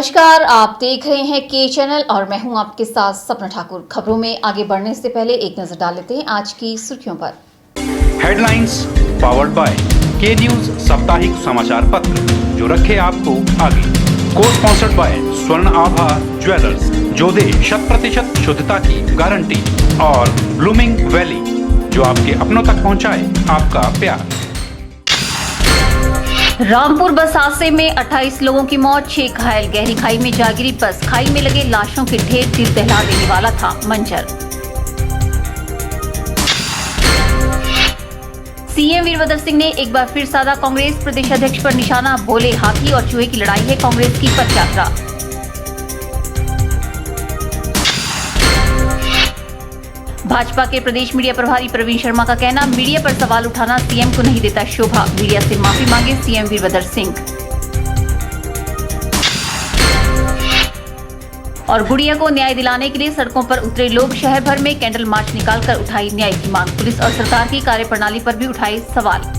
नमस्कार, आप देख रहे हैं के चैनल और मैं हूं आपके साथ सपना ठाकुर। खबरों में आगे बढ़ने से पहले एक नजर डाल लेते हैं आज की सुर्खियों पर। हेडलाइंस पावर्ड बाय के न्यूज साप्ताहिक समाचार पत्र जो रखे आपको आगे। को स्पॉन्सर्ड बाय स्वर्ण आभा ज्वेलर्स जो दे 100% शुद्धता की गारंटी और ब्लूमिंग वैली जो आपके अपनों तक पहुंचाए आपका प्यार। रामपुर बस हादसे में 28 लोगों की मौत, 6 घायल। गहरी खाई में जा गिरी बस, खाई में लगे लाशों के ढेर, दिल दहला देने वाला था मंजर। सीएम वीरभद्र सिंह ने एक बार फिर साधा कांग्रेस प्रदेश अध्यक्ष पर निशाना, बोले हाथी और चूहे की लड़ाई है कांग्रेस की पथ यात्रा। भाजपा के प्रदेश मीडिया प्रभारी प्रवीण शर्मा का कहना, मीडिया पर सवाल उठाना सीएम को नहीं देता शोभा, मीडिया से माफी मांगे सीएम वीरभद्र सिंह। और गुड़िया को न्याय दिलाने के लिए सड़कों पर उतरे लोग, शहर भर में कैंडल मार्च निकालकर उठाई न्याय की मांग, पुलिस और सरकार की कार्यप्रणाली पर भी उठाए सवाल।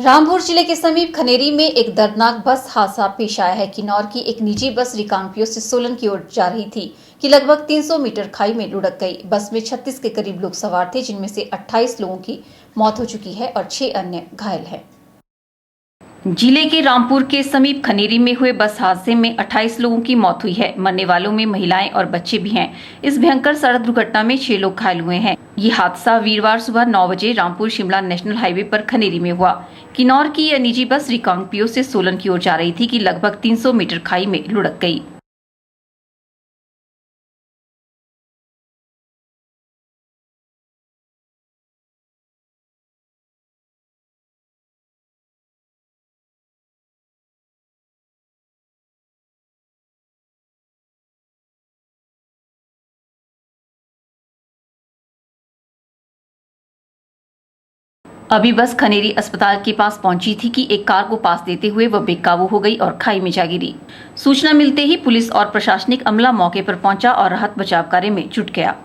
रामपुर जिले के समीप खनेरी में एक दर्दनाक बस हादसा पेश आया है। किन्नौर की एक निजी बस रिकांगपिओ से सोलन की ओर जा रही थी कि लगभग 300 मीटर खाई में लुढ़क गई। बस में 36 के करीब लोग सवार थे, जिनमें से 28 लोगों की मौत हो चुकी है और 6 अन्य घायल हैं। जिले के रामपुर के समीप खनेरी में हुए बस हादसे में 28 लोगों की मौत हुई है। मरने वालों में महिलाएं और बच्चे भी हैं। इस भयंकर सड़क दुर्घटना में 6 लोग घायल हुए हैं। ये हादसा वीरवार सुबह 9 बजे रामपुर शिमला नेशनल हाईवे पर खनेरी में हुआ। किन्नौर की यह निजी बस रिकांगपिओ से सोलन की ओर जा रही थी कि लगभग 300 मीटर खाई में लुढ़क गई। अभी बस खनेरी अस्पताल के पास पहुंची थी कि एक कार को पास देते हुए वह बेकाबू हो गई और खाई में जा गिरी। सूचना मिलते ही पुलिस और प्रशासनिक अमला मौके पर पहुंचा और राहत बचाव कार्य में जुट गया।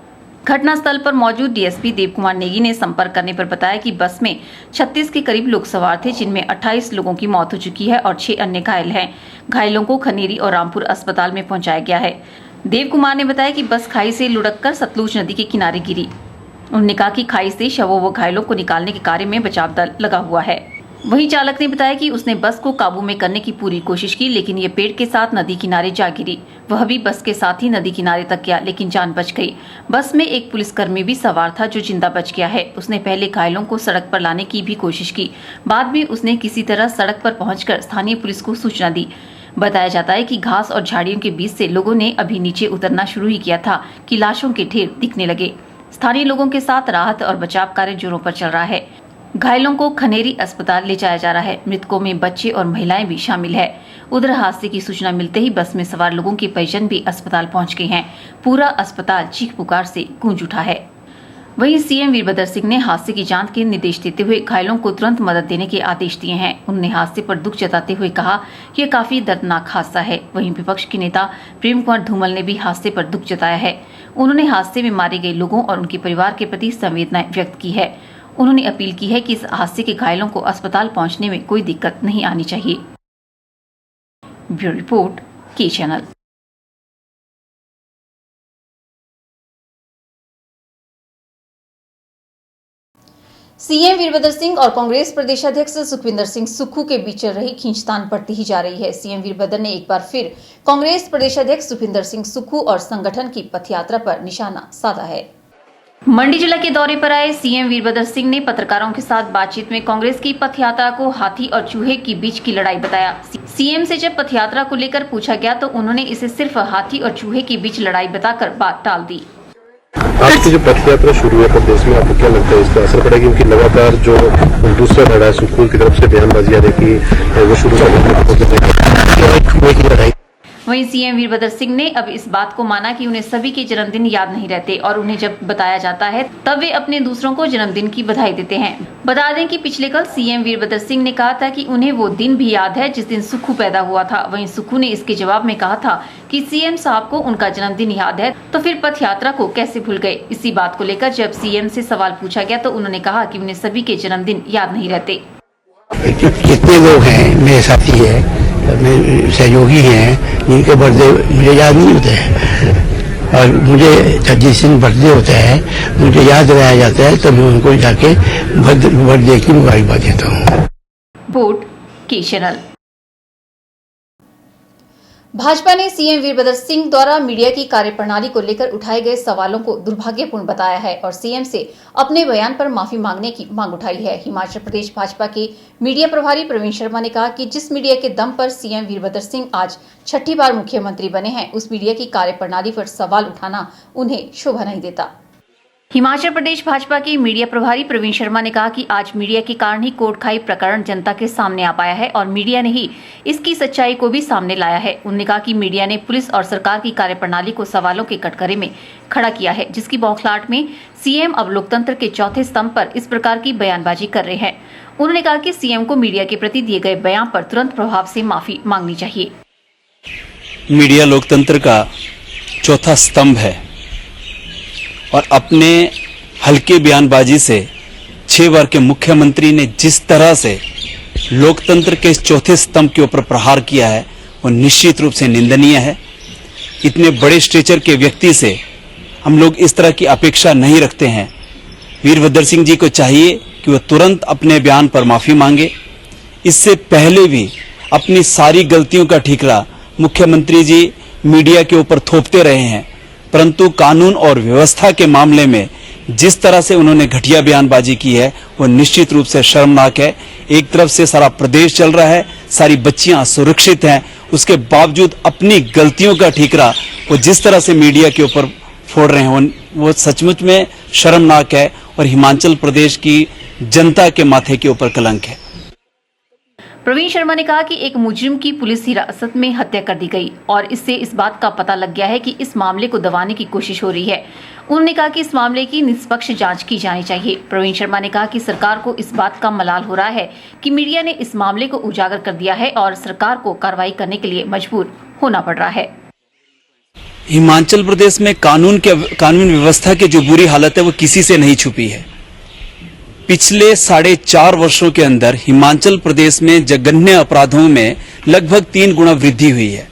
घटनास्थल पर मौजूद डीएसपी देव कुमार नेगी ने संपर्क करने पर बताया कि बस में 36 के करीब लोग सवार थे, जिनमें 28 लोगों की मौत हो चुकी है और 6 अन्य घायल हैं। घायलों को खनेरी और रामपुर अस्पताल में पहुंचाया गया है। देव कुमार ने बताया कि बस खाई से लुढ़ककर सतलुज नदी के किनारे गिरी। उन्होंने कहा कि खाई से शवों व घायलों को निकालने के कार्य में बचाव दल लगा हुआ है। वहीं चालक ने बताया कि उसने बस को काबू में करने की पूरी कोशिश की, लेकिन ये पेड़ के साथ नदी किनारे जा गिरी। वह भी बस के साथ ही नदी किनारे तक गया, लेकिन जान बच गई। बस में एक पुलिसकर्मी भी सवार था जो जिंदा बच गया है। उसने पहले घायलों को सड़क पर लाने की भी कोशिश की, बाद में उसने किसी तरह सड़क पर पहुंचकर स्थानीय पुलिस को सूचना दी। बताया जाता है कि घास और झाड़ियों के बीच से लोगों ने अभी नीचे उतरना शुरू ही किया था कि लाशों के ढेर दिखने लगे। स्थानीय लोगों के साथ राहत और बचाव कार्य जोरों पर चल रहा है। घायलों को खनेरी अस्पताल ले जाया जा रहा है। मृतकों में बच्चे और महिलाएं भी शामिल है। उधर हादसे की सूचना मिलते ही बस में सवार लोगों के परिजन भी अस्पताल पहुंच गए हैं। पूरा अस्पताल चीख पुकार से गूंज उठा है। वहीं सीएम वीरभद्र सिंह ने हादसे की जांच के निर्देश देते हुए घायलों को तुरंत मदद देने के आदेश दिए हैं। उन्होंने हादसे पर दुख जताते हुए कहा कि यह काफी दर्दनाक हादसा है। वहीं विपक्ष के नेता प्रेम कुमार धूमल ने भी हादसे पर दुख जताया है। उन्होंने हादसे में मारे गए लोगों और उनके परिवार के प्रति संवेदनाएं व्यक्त की है। उन्होंने अपील की है कि इस हादसे के घायलों को अस्पताल पहुंचने में कोई दिक्कत नहीं आनी चाहिए। ब्यूरो रिपोर्ट, के चैनल। सीएम वीरभद्र सिंह और कांग्रेस प्रदेश अध्यक्ष सुखविंदर सिंह सुक्खू के बीच चल रही खींचतान बढ़ती ही जा रही है। सीएम वीरभद्र ने एक बार फिर कांग्रेस प्रदेश अध्यक्ष सुखविंदर सिंह सुक्खू और संगठन की पथयात्रा पर निशाना साधा है। मंडी जिला के दौरे पर आए सीएम वीरभद्र सिंह ने पत्रकारों के साथ बातचीत में कांग्रेस की पथयात्रा को हाथी और चूहे के बीच की लड़ाई बताया। सीएम से जब पथयात्रा को लेकर पूछा गया तो उन्होंने इसे सिर्फ हाथी और चूहे के बीच लड़ाई बताकर बात टाल दी। आपकी जो पथ यात्रा शुरू है प्रदेश में, आपको क्या लगता है इसका असर पड़ेगा? क्योंकि लगातार जो दूसरा लड़ा है सुखपुर की तरफ से बयानबाजियां देखी वो शुरू करने। वहीं सीएम वीरभद्र सिंह ने अब इस बात को माना कि उन्हें सभी के जन्मदिन याद नहीं रहते और उन्हें जब बताया जाता है तब वे अपने दूसरों को जन्मदिन की बधाई देते हैं। बता दें कि पिछले कल सीएम वीरभद्र सिंह ने कहा था कि उन्हें वो दिन भी याद है जिस दिन सुक्खू पैदा हुआ था। वहीं सुक्खू ने इसके जवाब में कहा था कि सीएम साहब को उनका जन्मदिन याद है तो फिर पथ यात्रा को कैसे भूल गए। इसी बात को लेकर जब सीएम से सवाल पूछा गया तो उन्होंने कहा कि उन्हें सभी के जन्मदिन याद नहीं रहते। जितने लोग हैं मेरे साथी है मेरे सहयोगी हैं जिनके बर्थडे मुझे याद नहीं होते हैं, और मुझे जिस दिन बर्थडे होता है मुझे याद दिलाया जाता है तो मैं उनको जाके बर्थडे की मुबारकबाद देता हूँ। बोर्ड के चैनल। भाजपा ने सीएम वीरभद्र सिंह द्वारा मीडिया की कार्यप्रणाली को लेकर उठाए गए सवालों को दुर्भाग्यपूर्ण बताया है और सीएम से अपने बयान पर माफी मांगने की मांग उठाई है। हिमाचल प्रदेश भाजपा के मीडिया प्रभारी प्रवीण शर्मा ने कहा कि जिस मीडिया के दम पर सीएम वीरभद्र सिंह आज छठी बार मुख्यमंत्री बने हैं, उस मीडिया की कार्यप्रणाली पर सवाल उठाना उन्हें शोभा नहीं देता। हिमाचल प्रदेश भाजपा के मीडिया प्रभारी प्रवीण शर्मा ने कहा कि आज मीडिया के कारण ही कोटखाई प्रकरण जनता के सामने आ पाया है और मीडिया ने ही इसकी सच्चाई को भी सामने लाया है। उन्होंने कहा कि मीडिया ने पुलिस और सरकार की कार्यप्रणाली को सवालों के कटघरे में खड़ा किया है, जिसकी बौखलाहट में सीएम अब लोकतंत्र के चौथे स्तंभ पर इस प्रकार की बयानबाजी कर रहे हैं। उन्होंने कहा कि सीएम को मीडिया के प्रति दिए गए बयान पर तुरंत प्रभाव से माफी मांगनी चाहिए। मीडिया लोकतंत्र का चौथा स्तंभ है और अपने हल्के बयानबाजी से 6 बार के मुख्यमंत्री ने जिस तरह से लोकतंत्र के इस चौथे स्तंभ के ऊपर प्रहार किया है वो निश्चित रूप से निंदनीय है। इतने बड़े स्टेचर के व्यक्ति से हम लोग इस तरह की अपेक्षा नहीं रखते हैं। वीरभद्र सिंह जी को चाहिए कि वो तुरंत अपने बयान पर माफी मांगे। इससे पहले भी अपनी सारी गलतियों का ठीकरा मुख्यमंत्री जी मीडिया के ऊपर थोपते रहे हैं, परंतु कानून और व्यवस्था के मामले में जिस तरह से उन्होंने घटिया बयानबाजी की है वो निश्चित रूप से शर्मनाक है। एक तरफ से सारा प्रदेश चल रहा है, सारी बच्चियां सुरक्षित हैं, उसके बावजूद अपनी गलतियों का ठीकरा वो जिस तरह से मीडिया के ऊपर फोड़ रहे हैं वो सचमुच में शर्मनाक है और हिमाचल प्रदेश की जनता के माथे के ऊपर कलंक है। प्रवीण शर्मा ने कहा कि एक मुजरिम की पुलिस हिरासत में हत्या कर दी गई और इससे इस बात का पता लग गया है कि इस मामले को दबाने की कोशिश हो रही है। उन्होंने कहा कि इस मामले की निष्पक्ष जांच की जानी चाहिए। प्रवीण शर्मा ने कहा कि सरकार को इस बात का मलाल हो रहा है कि मीडिया ने इस मामले को उजागर कर दिया है और सरकार को कार्रवाई करने के लिए मजबूर होना पड़ रहा है। हिमाचल प्रदेश में कानून व्यवस्था की जो बुरी हालत है वो किसी से नहीं छुपी है। पिछले 4.5 वर्षों के अंदर हिमाचल प्रदेश में जघन्य अपराधों में लगभग 3 गुना वृद्धि हुई है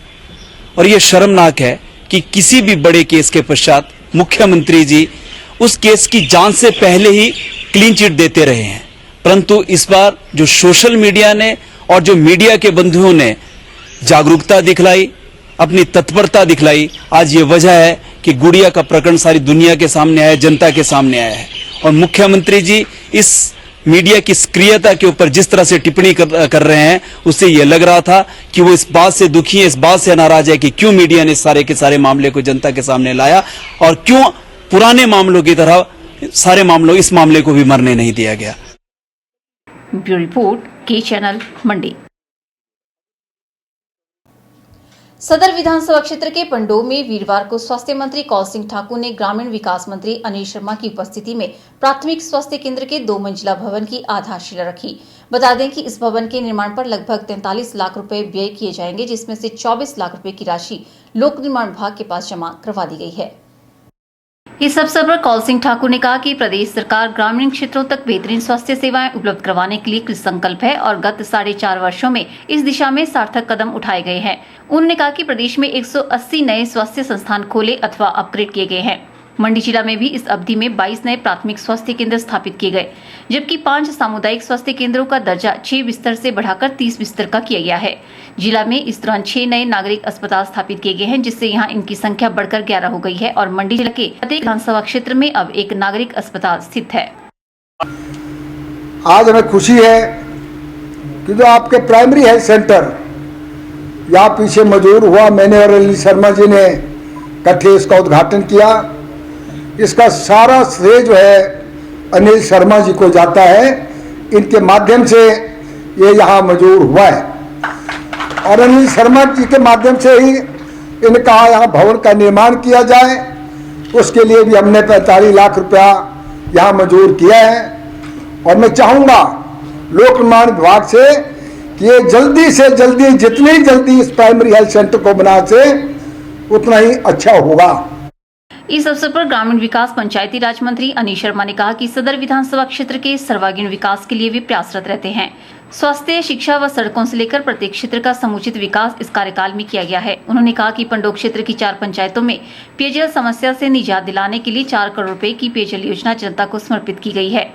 और ये शर्मनाक है कि किसी भी बड़े केस के पश्चात मुख्यमंत्री जी उस केस की जांच से पहले ही क्लीन चिट देते रहे हैं, परंतु इस बार जो सोशल मीडिया ने और जो मीडिया के बंधुओं ने जागरूकता दिखलाई, अपनी तत्परता दिखलाई, आज ये वजह है कि गुड़िया का प्रकरण सारी दुनिया के सामने आया, जनता के सामने आया है। और मुख्यमंत्री जी इस मीडिया की सक्रियता के ऊपर जिस तरह से टिप्पणी कर रहे हैं उससे यह लग रहा था कि वो इस बात से दुखी है, इस बात से नाराज है कि क्यों मीडिया ने सारे के सारे मामले को जनता के सामने लाया और क्यों पुराने मामलों की तरह सारे मामलों इस मामले को भी मरने नहीं दिया गया। ब्यूरो रिपोर्ट के चैनल मंडी। सदर विधानसभा क्षेत्र के पंडोह में वीरवार को स्वास्थ्य मंत्री कौल सिंह ठाकुर ने ग्रामीण विकास मंत्री अनिल शर्मा की उपस्थिति में प्राथमिक स्वास्थ्य केंद्र के 2 मंजिला भवन की आधारशिला रखी। बता दें कि इस भवन के निर्माण पर लगभग 43 लाख रुपए व्यय किए जाएंगे, जिसमें से 24 लाख रुपए की राशि लोक निर्माण विभाग के पास जमा करवा दी गई है। इस अवसर पर कौल सिंह ठाकुर ने कहा कि प्रदेश सरकार ग्रामीण क्षेत्रों तक बेहतरीन स्वास्थ्य सेवाएं उपलब्ध करवाने के लिए कृतसंकल्प है और गत 4.5 वर्षों में इस दिशा में सार्थक कदम उठाए गए हैं। उन्होंने कहा कि प्रदेश में 180 नए स्वास्थ्य संस्थान खोले अथवा अपग्रेड किए गए हैं। मंडी जिला में भी इस अवधि में 22 नए प्राथमिक स्वास्थ्य केंद्र स्थापित किए गए, जबकि 5 सामुदायिक स्वास्थ्य केंद्रों का दर्जा 6 बिस्तर से बढ़ाकर 30 बिस्तर का किया गया है। जिला में इस दौरान 6 नए नागरिक अस्पताल स्थापित किए गए हैं, जिससे यहां इनकी संख्या बढ़कर 11 हो गई है और मंडी जिला के प्रत्येक विधानसभा क्षेत्र में अब एक नागरिक अस्पताल स्थित है। आज हमें खुशी है कि जो आपके प्राइमरी हेल्थ सेंटर यहाँ पीछे मंजूर हुआ, मैंने और अनिल शर्मा जी ने इकट्ठे इसका उद्घाटन किया। इसका सारा श्रेय जो है अनिल शर्मा जी को जाता है। इनके माध्यम से ये यहाँ मंजूर हुआ है और अनिल शर्मा जी के माध्यम से ही इन्हें कहा यहाँ भवन का निर्माण किया जाए। उसके लिए भी हमने 45 लाख रुपया यहाँ मंजूर किया है और मैं चाहूँगा लोक निर्माण विभाग से कि ये जल्दी से जल्दी, जितनी जल्दी इस प्राइमरी हेल्थ सेंटर को बना से उतना ही अच्छा होगा। इस अवसर पर ग्रामीण विकास पंचायती राज मंत्री अनिल शर्मा ने कहा कि सदर विधानसभा क्षेत्र के सर्वांगीण विकास के लिए वे प्रयासरत रहते हैं। स्वास्थ्य, शिक्षा व सड़कों से लेकर प्रत्येक क्षेत्र का समुचित विकास इस कार्यकाल में किया गया है। उन्होंने कहा कि पंडोह क्षेत्र की 4 पंचायतों में पेयजल समस्या से निजात दिलाने के लिए 4 करोड़ रुपए की पेयजल योजना जनता को समर्पित की गई है।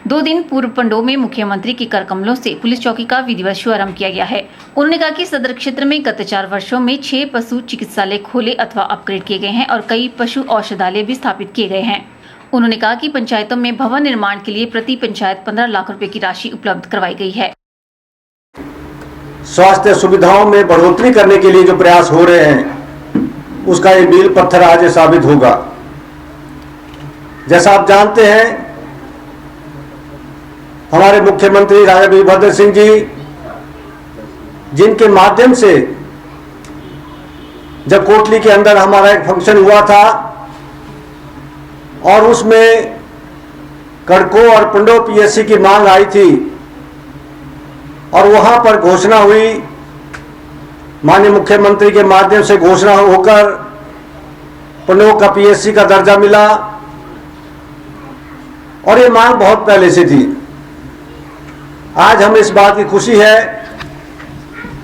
2 दिन पूर्व पंडोह में मुख्यमंत्री के कर कमलों से पुलिस चौकी का विधिवत शुभारंभ किया गया है। उन्होंने कहा कि सदर क्षेत्र में गत 4 वर्षों में 6 पशु चिकित्सालय खोले अथवा अपग्रेड किए गए हैं और कई पशु औषधालय भी स्थापित किए गए हैं। उन्होंने कहा कि पंचायतों में भवन निर्माण के लिए प्रति पंचायत 15 लाख रुपए की राशि उपलब्ध करवाई गई है। स्वास्थ्य सुविधाओं में बढ़ोतरी करने के लिए जो प्रयास हो रहे हैं उसका ये मील पत्थर आज साबित होगा। जैसा आप जानते हैं, हमारे मुख्यमंत्री राजा वीरभद्र सिंह जी, जिनके माध्यम से जब कोटली के अंदर हमारा एक फंक्शन हुआ था और उसमें कड़को और पंडोह पीएससी की मांग आई थी और वहां पर घोषणा हुई, माननीय मुख्यमंत्री के माध्यम से घोषणा होकर पंडोह का पीएससी का दर्जा मिला और ये मांग बहुत पहले से थी। आज हमें इस बात की खुशी है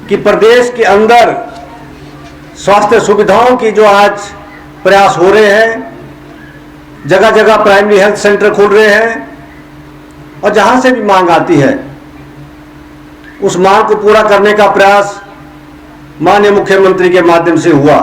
कि प्रदेश के अंदर स्वास्थ्य सुविधाओं की जो आज प्रयास हो रहे हैं, जगह जगह प्राइमरी हेल्थ सेंटर खुल रहे हैं और जहां से भी मांग आती है उस मांग को पूरा करने का प्रयास माननीय मुख्यमंत्री के माध्यम से हुआ।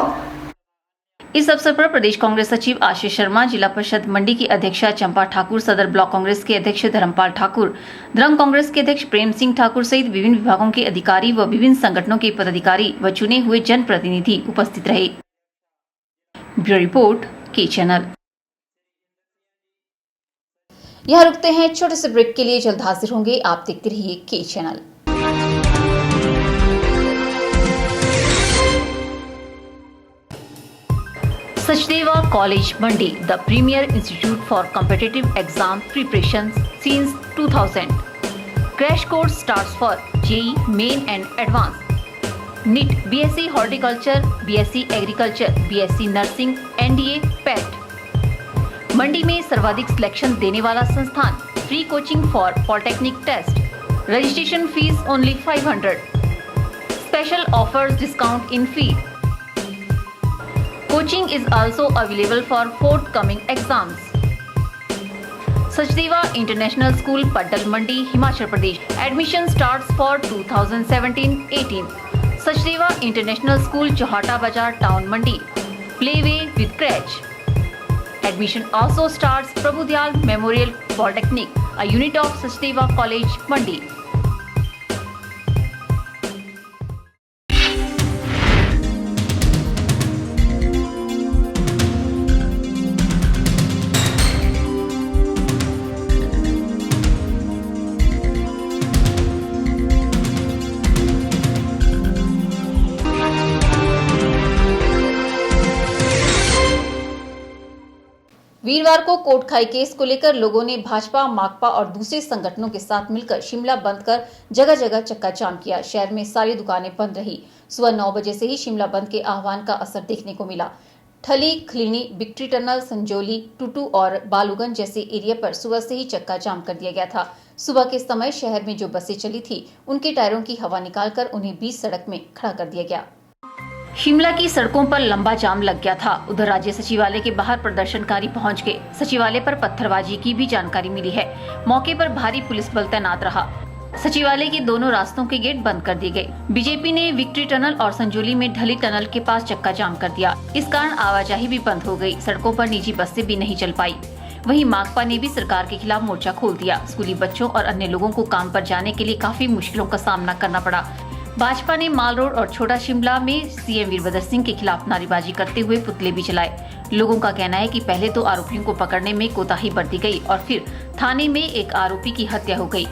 इस अवसर पर प्रदेश कांग्रेस सचिव आशीष शर्मा, जिला परिषद मंडी की अध्यक्षा चंपा ठाकुर, सदर ब्लॉक कांग्रेस के अध्यक्ष धर्मपाल ठाकुर, द्रंग कांग्रेस के अध्यक्ष प्रेम सिंह ठाकुर सहित विभिन्न विभागों के अधिकारी व विभिन्न संगठनों के पदाधिकारी व चुने हुए जनप्रतिनिधि उपस्थित रहे। ब्यूरो रिपोर्ट, के चैनल। यहाँ रुकते हैं छोटे से ब्रेक के लिए, जल्द हाजिर होंगे। आप देखते रहिए के channel. Sachdeva college Mandi, the premier institute for competitive exam preparation since 2000. Crash course starts for JEE Main and Advanced, NEET, BSc Horticulture, BSc Agriculture, BSc Nursing, NDA, PET। Mandi में सर्वाधिक सिलेक्शन देने वाला संस्थान। Free coaching for polytechnic test. Registration fees only 500। Special offers, discount in fee. Coaching is also available for forthcoming exams. Sachdeva International School, Paddal Mandi, Himachal Pradesh. Admission starts for 2017-18. Sachdeva International School, Chauhata Bazar, Town Mandi. Playway with crèche. Admission also starts Prabhudyal Memorial Polytechnic, a unit of Sachdeva College, Mandi. वीरवार को Kotkhai case को लेकर लोगों ने भाजपा, माकपा और दूसरे संगठनों के साथ मिलकर शिमला बंद कर जगह जगह चक्का जाम किया। शहर में सारी दुकानें बंद रही। सुबह 9 बजे से ही शिमला बंद के आह्वान का असर देखने को मिला। ठली, खलीनी, विक्ट्री टनल, संजोली, टूटू और बालूगंज जैसे एरिया पर सुबह से ही चक्का जाम कर दिया गया था। सुबह के समय शहर में जो बसें चली थी उनके टायरों की हवा निकालकर उन्हें बीच सड़क में खड़ा कर दिया गया। शिमला की सड़कों पर लंबा जाम लग गया था। उधर राज्य सचिवालय के बाहर प्रदर्शनकारी पहुंच गए। सचिवालय पर पत्थरबाजी की भी जानकारी मिली है। मौके पर भारी पुलिस बल तैनात रहा। सचिवालय के दोनों रास्तों के गेट बंद कर दिए गए। बीजेपी ने विक्ट्री टनल और संजोली में ढली टनल के पास चक्का जाम कर दिया। इस कारण आवाजाही भी बंद हो गई। सड़कों पर निजी बसें भी नहीं चल पाई। वहीं माकपा ने भी सरकार के खिलाफ मोर्चा खोल दिया। स्कूली बच्चों और अन्य लोगों को काम पर जाने के लिए काफी मुश्किलों का सामना करना पड़ा। भाजपा ने माल रोड और छोटा शिमला में सीएम वीरभद्र सिंह के खिलाफ नारेबाजी करते हुए पुतले भी चलाए। लोगों का कहना है कि पहले तो आरोपियों को पकड़ने में कोताही बरती गई और फिर थाने में एक आरोपी की हत्या हो गई।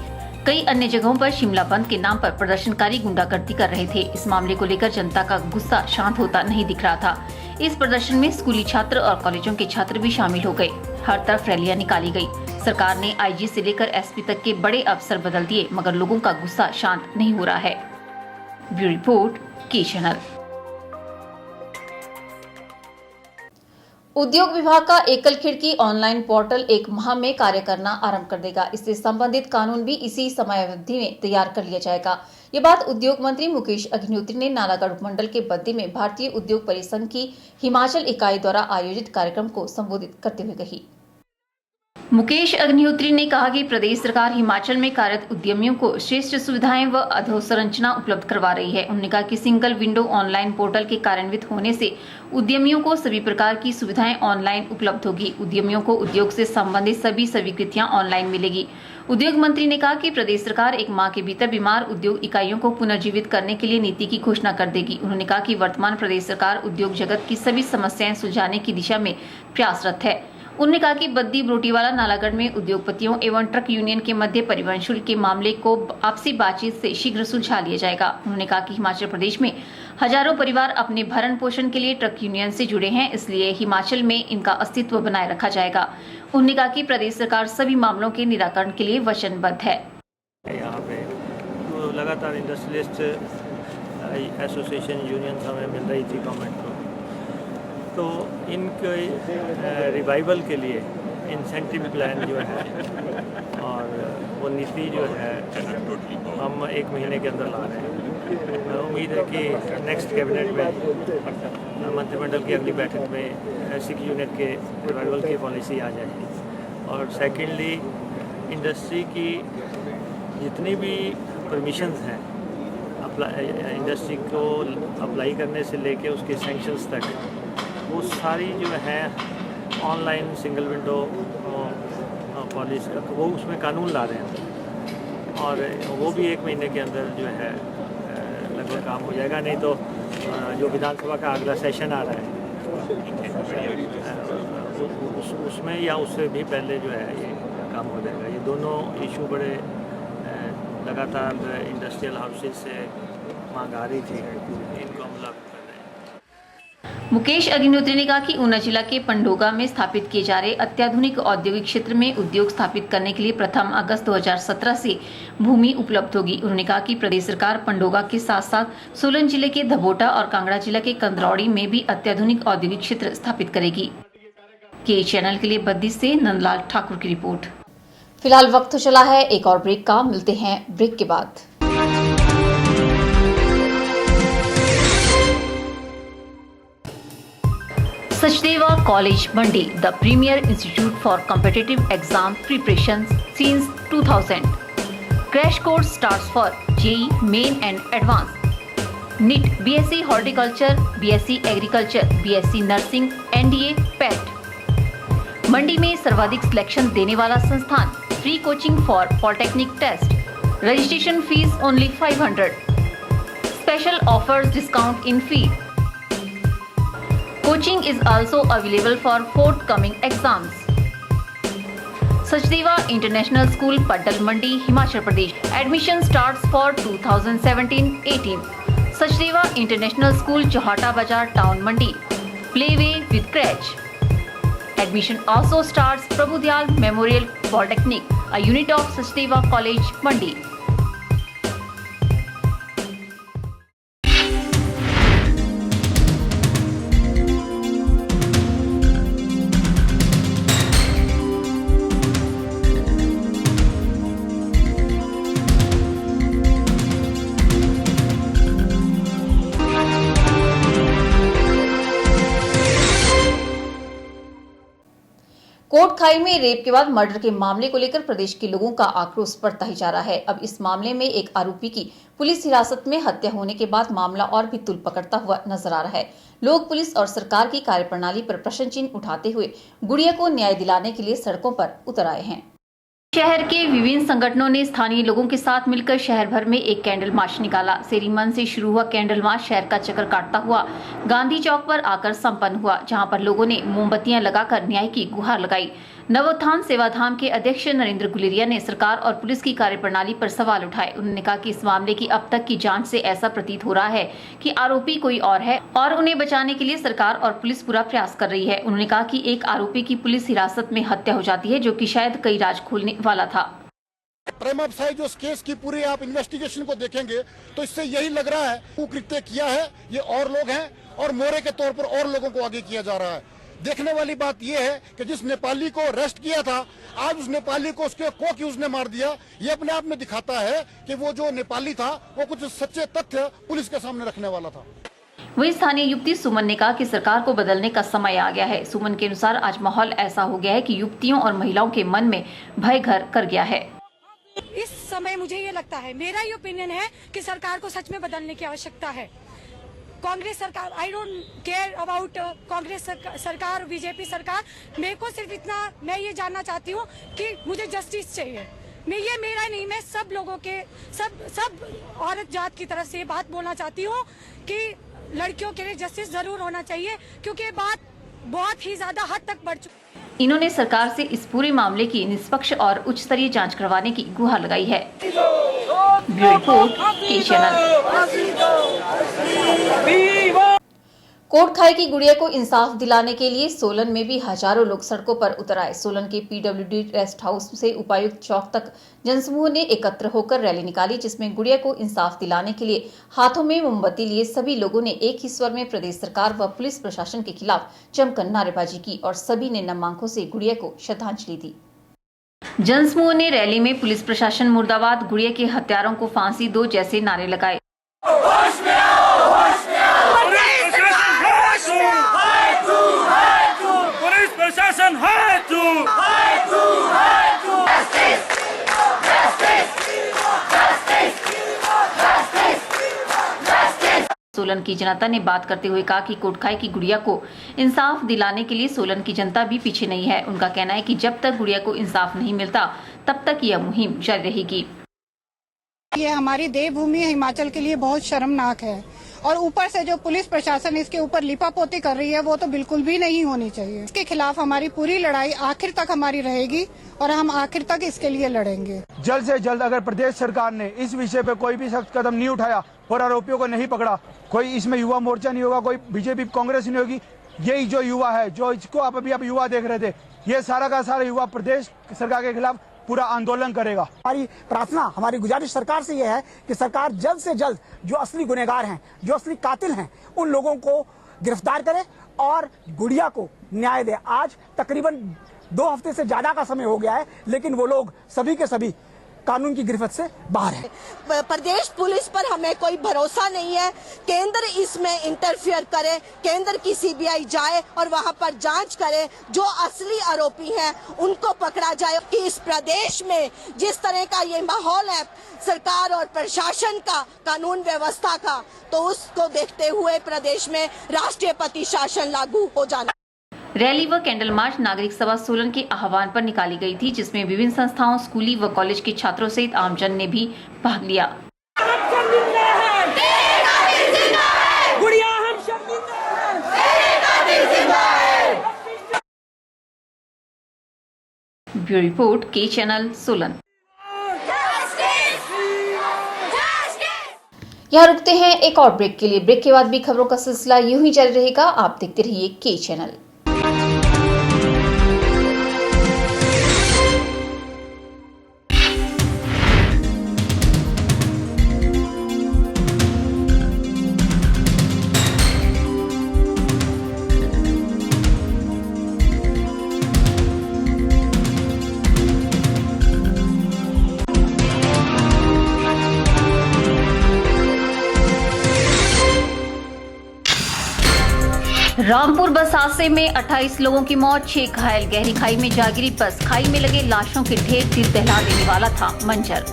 कई अन्य जगहों पर शिमला बंद के नाम पर प्रदर्शनकारी गुंडागर्दी कर रहे थे। इस मामले को लेकर जनता का गुस्सा शांत होता नहीं दिख रहा था। इस प्रदर्शन में स्कूली छात्र और कॉलेजों के छात्र भी शामिल हो गए। हर तरफ रैलियां निकाली गई। सरकार ने आईजी से लेकर एसपी तक के बड़े अफसर बदल दिए, मगर लोगों का गुस्सा शांत नहीं हो रहा है। ब्यूरो रिपोर्ट, के चैनल। उद्योग विभाग का एकल खिड़की ऑनलाइन पोर्टल 1 माह में कार्य करना आरंभ कर देगा। इससे संबंधित कानून भी इसी समयावधि में तैयार कर लिया जाएगा। ये बात उद्योग मंत्री मुकेश अग्निहोत्री ने नालागढ़ उपमंडल के बद्दी में भारतीय उद्योग परिसंघ की हिमाचल इकाई द्वारा आयोजित कार्यक्रम को संबोधित करते हुए कही। मुकेश अग्निहोत्री ने कहा कि प्रदेश सरकार हिमाचल में कार्यरत उद्यमियों को श्रेष्ठ सुविधाएं व अधोसंरचना उपलब्ध करवा रही है। उन्होंने कहा कि सिंगल विंडो ऑनलाइन पोर्टल के कार्यान्वित होने से उद्यमियों को सभी प्रकार की सुविधाएं ऑनलाइन उपलब्ध होगी। उद्यमियों को उद्योग से संबंधित सभी स्वीकृतियां ऑनलाइन मिलेगी। उद्योग मंत्री ने कहा कि प्रदेश सरकार 1 माह के भीतर बीमार उद्योग इकाइयों को पुनर्जीवित करने के लिए नीति की घोषणा कर देगी। उन्होंने कहा कि वर्तमान प्रदेश सरकार उद्योग जगत की सभी समस्याएं सुलझाने की दिशा में प्रयासरत है। उन्होंने कहा कि बद्दी बरोटीवाला नालागढ़ में उद्योगपतियों एवं ट्रक यूनियन के मध्य परिवहन शुल्क के मामले को आपसी बातचीत से शीघ्र सुलझा लिया जाएगा। उन्होंने कहा कि हिमाचल प्रदेश में हजारों परिवार अपने भरण पोषण के लिए ट्रक यूनियन से जुड़े हैं, इसलिए हिमाचल में इनका अस्तित्व बनाए रखा जाएगा। उन्होंने कहा कि प्रदेश सरकार सभी मामलों के निराकरण के लिए वचनबद्ध है। यहाँ पे तो लगातार इंडस्ट्रियलिस्ट एसोसिएशन यूनियन हमें मिल रही थी गवर्नमेंट को, तो इनके रिवाइवल के लिए इंसेंटिव प्लान जो है और वो नीति जो है हम 1 महीने के अंदर ला रहे हैं। उम्मीद है कि नेक्स्ट कैबिनेट में मंत्रिमंडल की अगली बैठक में ऐसी यूनिट के रिवाइवल की पॉलिसी आ जाएगी। और सेकेंडली इंडस्ट्री की जितनी भी परमिशंस हैं इंडस्ट्री को अप्लाई करने से लेके उसके सैंक्शंस तक, वो सारी जो है ऑनलाइन सिंगल विंडो पॉलिसी वो उसमें कानून ला रहे हैं और वो भी 1 महीने के अंदर जो है लगभग काम हो जाएगा। नहीं तो जो विधानसभा का अगला सेशन आ रहा है उसमें या उससे भी पहले जो है ये काम हो जाएगा। ये दोनों इशू बड़े लगातार इंडस्ट्रियल हाउसेज से मांग आ रही थी, इनको हम लागू कर रहे हैं। मुकेश अग्निहोत्री ने कहा कि ऊना जिला के पंडोगा में स्थापित किए जा रहे अत्याधुनिक औद्योगिक क्षेत्र में उद्योग स्थापित करने के लिए प्रथम अगस्त 2017 से भूमि उपलब्ध होगी। उन्होंने कहा कि प्रदेश सरकार पंडोगा के साथ साथ सोलन जिले के धबोटा और कांगड़ा जिला के कंदरौड़ी में भी अत्याधुनिक औद्योगिक क्षेत्र स्थापित करेगी। के चैनल के लिए बद्दी से नंदलाल ठाकुर की रिपोर्ट। फिलहाल वक्त तो चला है एक और ब्रेक का, मिलते हैं ब्रेक के बाद। Sachdeva College Mandi, the premier institute for competitive exam preparation since 2000. Crash course starts for JEE, Main and Advanced. NEET, BSc Horticulture, BSc Agriculture, BSc Nursing, NDA, PET. Mandi में सर्वाधिक सिलेक्शन देने वाला संस्थान। Free coaching for polytechnic test. Registration fees only 500. Special offers discount in fee. Coaching is also available for forthcoming exams. Sachdeva International School, Paddal Mandi, Himachal Pradesh. Admission starts for 2017-18. Sachdeva International School, Johata Bazar, Town Mandi. Playway with crèche. Admission also starts Prabhudyal Memorial Polytechnic, a unit of Sachdeva College, Mandi. Kotkhai में rape के बाद murder के मामले को लेकर प्रदेश के लोगों का आक्रोश बढ़ता ही जा रहा है। अब इस मामले में एक आरोपी की पुलिस हिरासत में हत्या होने के बाद मामला और भी तूल पकड़ता हुआ नजर आ रहा है। लोग पुलिस और सरकार की कार्यप्रणाली पर प्रश्न चिन्ह उठाते हुए गुड़िया को न्याय दिलाने के लिए सड़कों पर उतर आए हैं। शहर के विभिन्न संगठनों ने स्थानीय लोगों के साथ मिलकर शहर भर में एक कैंडल मार्च निकाला। सेरीमन से शुरू हुआ कैंडल मार्च शहर का चक्कर काटता हुआ गांधी चौक पर आकर संपन्न हुआ, जहां पर लोगों ने मोमबत्तियां लगाकर न्याय की गुहार लगाई। नवोत्थान सेवाधाम के अध्यक्ष नरेंद्र गुलेरिया ने सरकार और पुलिस की कार्यप्रणाली पर सवाल उठाए। उन्होंने कहा कि इस मामले की अब तक की जांच से ऐसा प्रतीत हो रहा है कि आरोपी कोई और है और उन्हें बचाने के लिए सरकार और पुलिस पूरा प्रयास कर रही है। उन्होंने कहा कि एक आरोपी की पुलिस हिरासत में हत्या हो जाती है, जो कि शायद कई राज खोलने वाला था। प्रेम साई जो केस की पूरी आप इन्वेस्टिगेशन को देखेंगे तो इससे यही लग रहा है वो कृत्य किया है ये और लोग हैं और मोरे के तौर पर और लोगों को आगे किया जा रहा है। देखने वाली बात यह है कि जिस नेपाली को अरेस्ट किया था, आज उस नेपाली को उसके कोक यूज ने मार दिया। ये अपने आप में दिखाता है कि वो जो नेपाली था वो कुछ सच्चे तथ्य पुलिस के सामने रखने वाला था। वही स्थानीय युवती सुमन ने कहा कि सरकार को बदलने का समय आ गया है। सुमन के अनुसार आज माहौल ऐसा हो गया है कि युवतियों और महिलाओं के मन में भय घर कर गया है। इस समय मुझे ये लगता है, मेरा ये ओपिनियन है कि सरकार को सच में बदलने की आवश्यकता है। कांग्रेस सरकार, I don't care about Congress सरकार, बीजेपी सरकार, मेरे को सिर्फ इतना मैं ये जानना चाहती हूँ कि मुझे जस्टिस चाहिए। ये मेरा नहीं, मैं सब लोगों के, सब औरत जात की तरफ से ये बात बोलना चाहती हूँ कि लड़कियों के लिए जस्टिस जरूर होना चाहिए, क्योंकि ये बात बहुत ही ज्यादा हद तक बढ़ चुकी। इन्होंने सरकार से इस पूरे मामले की निष्पक्ष और उच्च स्तरीय जांच करवाने की गुहार लगाई है। ब्यूरो रिपोर्ट के चैनल। कोटखाई की गुड़िया को इंसाफ दिलाने के लिए सोलन में भी हजारों लोग सड़कों पर उतर आए। सोलन के पीडब्ल्यूडी रेस्ट हाउस से उपायुक्त चौक तक जनसमूह ने एकत्र होकर रैली निकाली, जिसमें गुड़िया को इंसाफ दिलाने के लिए हाथों में मोमबत्ती लिए सभी लोगों ने एक ही स्वर में प्रदेश सरकार व पुलिस प्रशासन के खिलाफ जमकर नारेबाजी की और सभी ने नम आंखों से गुड़िया को श्रद्धांजलि दी। जनसमूह ने रैली में पुलिस प्रशासन मुर्दाबाद, गुड़िया के हत्यारों को फांसी दो जैसे नारे लगाए। सोलन की जनता ने बात करते हुए कहा कि कोटखाई की गुड़िया को इंसाफ दिलाने के लिए सोलन की जनता भी पीछे नहीं है। उनका कहना है कि जब तक गुड़िया को इंसाफ नहीं मिलता तब तक यह मुहिम जारी रहेगी। ये हमारी देवभूमि हिमाचल के लिए बहुत शर्मनाक है और ऊपर से जो पुलिस प्रशासन इसके ऊपर लिपापोती कर रही है वो तो बिल्कुल भी नहीं होनी चाहिए। इसके खिलाफ हमारी पूरी लड़ाई आखिर तक हमारी रहेगी और हम आखिर तक इसके लिए लड़ेंगे। जल्द से जल्द अगर प्रदेश सरकार ने इस विषय पे कोई भी सख्त कदम नहीं उठाया और आरोपियों को नहीं पकड़ा, कोई इसमें युवा मोर्चा नहीं होगा, कोई बीजेपी कांग्रेस नहीं होगी, यही जो युवा है, जो इसको आप अभी आप युवा देख रहे थे, ये सारा का सारा युवा प्रदेश सरकार के खिलाफ पूरा आंदोलन करेगा। हमारी प्रार्थना, हमारी गुजारिश सरकार से यह है कि सरकार जल्द से जल्द जो असली गुनहगार हैं, जो असली कातिल हैं, उन लोगों को गिरफ्तार करे और गुड़िया को न्याय दे। आज तकरीबन 2 हफ्ते से ज्यादा का समय हो गया है, लेकिन वो लोग सभी के सभी कानून की गिरफ्त से बाहर है। प्रदेश पुलिस पर हमें कोई भरोसा नहीं है। केंद्र इसमें इंटरफियर करे, केंद्र की सीबीआई जाए और वहां पर जांच करे, जो असली आरोपी हैं उनको पकड़ा जाए। कि इस प्रदेश में जिस तरह का ये माहौल है सरकार और प्रशासन का, कानून व्यवस्था का, तो उसको देखते हुए प्रदेश में राष्ट्रपति शासन लागू हो जाना। रैली व कैंडल मार्च नागरिक सभा सोलन के आह्वान पर निकाली गई थी, जिसमें विभिन्न संस्थाओं, स्कूली व कॉलेज के छात्रों सहित आमजन ने भी भाग लिया। ब्यूरो रिपोर्ट के चैनल सोलन। यहाँ रुकते हैं एक और ब्रेक के लिए। ब्रेक के बाद भी खबरों का सिलसिला यूं ही जारी रहेगा। आप देखते रहिए के चैनल। रामपुर बस हादसे में 28 लोगों की मौत, 6 घायल। गहरी खाई में जा गिरी बस, खाई में लगे लाशों के ढेर, दिल दहला देने वाला था मंजर।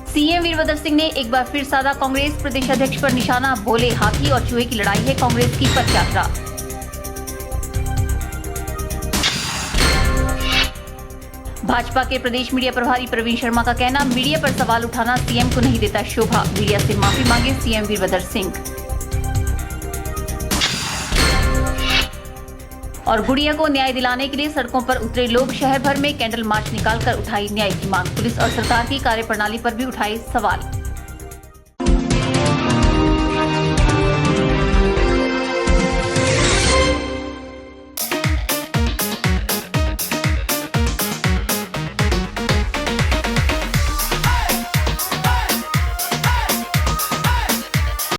सीएम वीरभद्र सिंह ने एक बार फिर साधा कांग्रेस प्रदेश अध्यक्ष पर निशाना, बोले हाथी और चूहे की लड़ाई है कांग्रेस की पद यात्रा। भाजपा के प्रदेश मीडिया प्रभारी प्रवीण शर्मा का कहना, मीडिया पर सवाल उठाना सीएम को नहीं देता शोभा, मीडिया से माफी मांगे सीएम वीरभद्र सिंह। और गुड़िया को न्याय दिलाने के लिए सड़कों पर उतरे लोग, शहर भर में कैंडल मार्च निकालकर उठाई न्याय की मांग। पुलिस और सरकार की कार्यप्रणाली पर भी उठाए सवाल।